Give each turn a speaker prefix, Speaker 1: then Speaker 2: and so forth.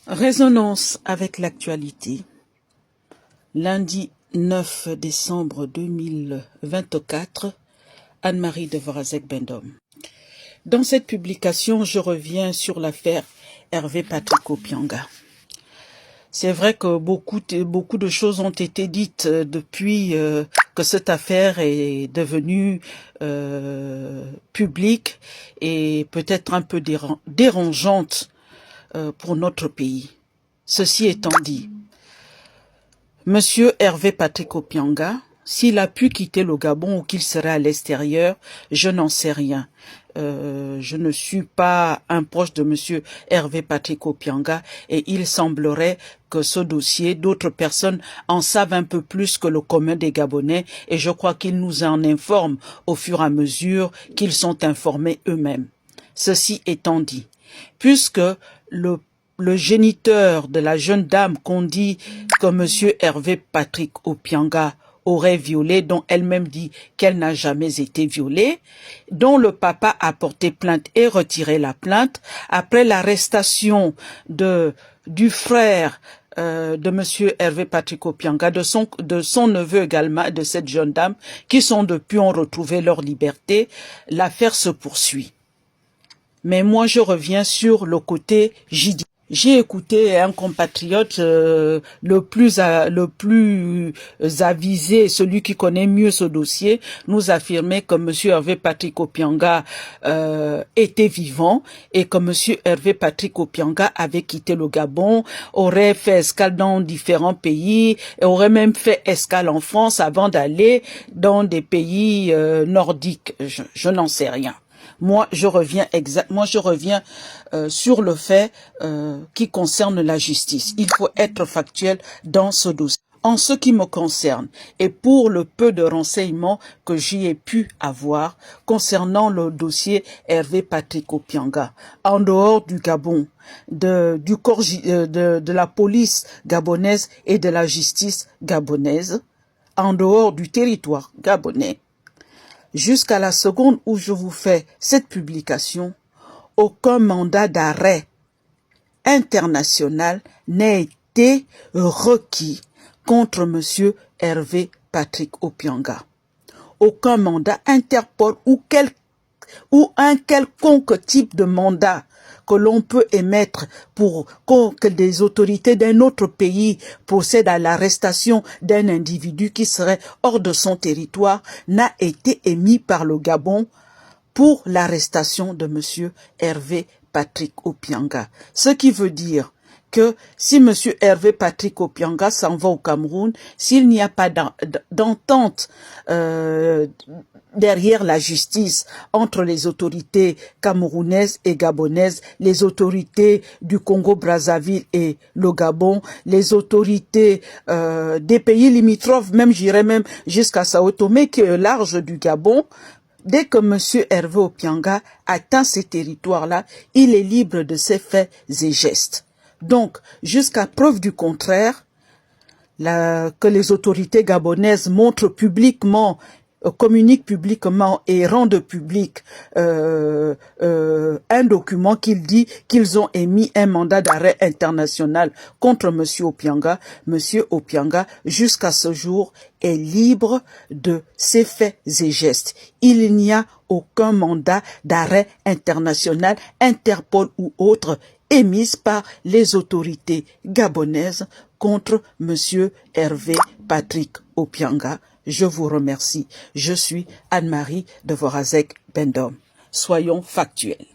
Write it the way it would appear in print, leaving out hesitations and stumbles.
Speaker 1: Résonance avec l'actualité. Lundi 9 décembre 2024, Anne-Marie Devorazek-Bendom. Dans cette publication, je reviens sur l'affaire Hervé Patrick Opianga. C'est vrai que beaucoup de choses ont été dites depuis que cette affaire est devenue publique et peut-être un peu dérangeante pour notre pays. Ceci étant dit, Monsieur Hervé Patrick Opianga, s'il a pu quitter le Gabon ou qu'il serait à l'extérieur, je n'en sais rien. Je ne suis pas un proche de Monsieur Hervé Patrick Opianga et il semblerait que ce dossier, d'autres personnes en savent un peu plus que le commun des Gabonais et je crois qu'ils nous en informent au fur et à mesure qu'ils sont informés eux-mêmes. Ceci étant dit, puisque le géniteur de la jeune dame qu'on dit que Monsieur Hervé Patrick Opianga aurait violé, dont elle-même dit qu'elle n'a jamais été violée, dont le papa a porté plainte et retiré la plainte, après l'arrestation du frère de Monsieur Hervé Patrick Opianga, de son neveu également, de cette jeune dame, qui sont depuis ont retrouvé leur liberté, l'affaire se poursuit. Mais moi, je reviens sur le côté judiciaire. J'ai écouté un compatriote le plus avisé, celui qui connaît mieux ce dossier, nous affirmer que Monsieur Hervé Patrick Opianga était vivant et que Monsieur Hervé Patrick Opianga avait quitté le Gabon, aurait fait escale dans différents pays et aurait même fait escale en France avant d'aller dans des pays nordiques. Je n'en sais rien. Moi, je reviens sur le fait qui concerne la justice. Il faut être factuel dans ce dossier. En ce qui me concerne, et pour le peu de renseignements que j'y ai pu avoir concernant le dossier Hervé Patrick Opianga, en dehors du Gabon, de la police gabonaise et de la justice gabonaise, en dehors du territoire gabonais, jusqu'à la seconde où je vous fais cette publication, aucun mandat d'arrêt international n'a été requis contre Monsieur Hervé Patrick Opianga. Aucun mandat Interpol ou un quelconque type de mandat que l'on peut émettre pour que des autorités d'un autre pays procèdent à l'arrestation d'un individu qui serait hors de son territoire n'a été émis par le Gabon pour l'arrestation de Monsieur Hervé Patrick Opianga. Ce qui veut dire que si Monsieur Hervé Patrick Opianga s'en va au Cameroun, s'il n'y a pas d'entente derrière la justice entre les autorités camerounaises et gabonaises, les autorités du Congo-Brazzaville et le Gabon, les autorités des pays limitrophes, même j'irais même jusqu'à Sao Tomé qui est large du Gabon, dès que Monsieur Hervé Opianga atteint ces territoires-là, il est libre de ses faits et gestes. Donc, jusqu'à preuve du contraire, que les autorités gabonaises montrent publiquement, communiquent publiquement et rendent public un document qui dit qu'ils ont émis un mandat d'arrêt international contre Monsieur Opianga. Monsieur Opianga, jusqu'à ce jour, est libre de ses faits et gestes. Il n'y a aucun mandat d'arrêt international, Interpol ou autre, émise par les autorités gabonaises contre Monsieur Hervé Patrick Opianga. Je vous remercie. Je suis Anne-Marie Devorazek-Bendom. Soyons factuels.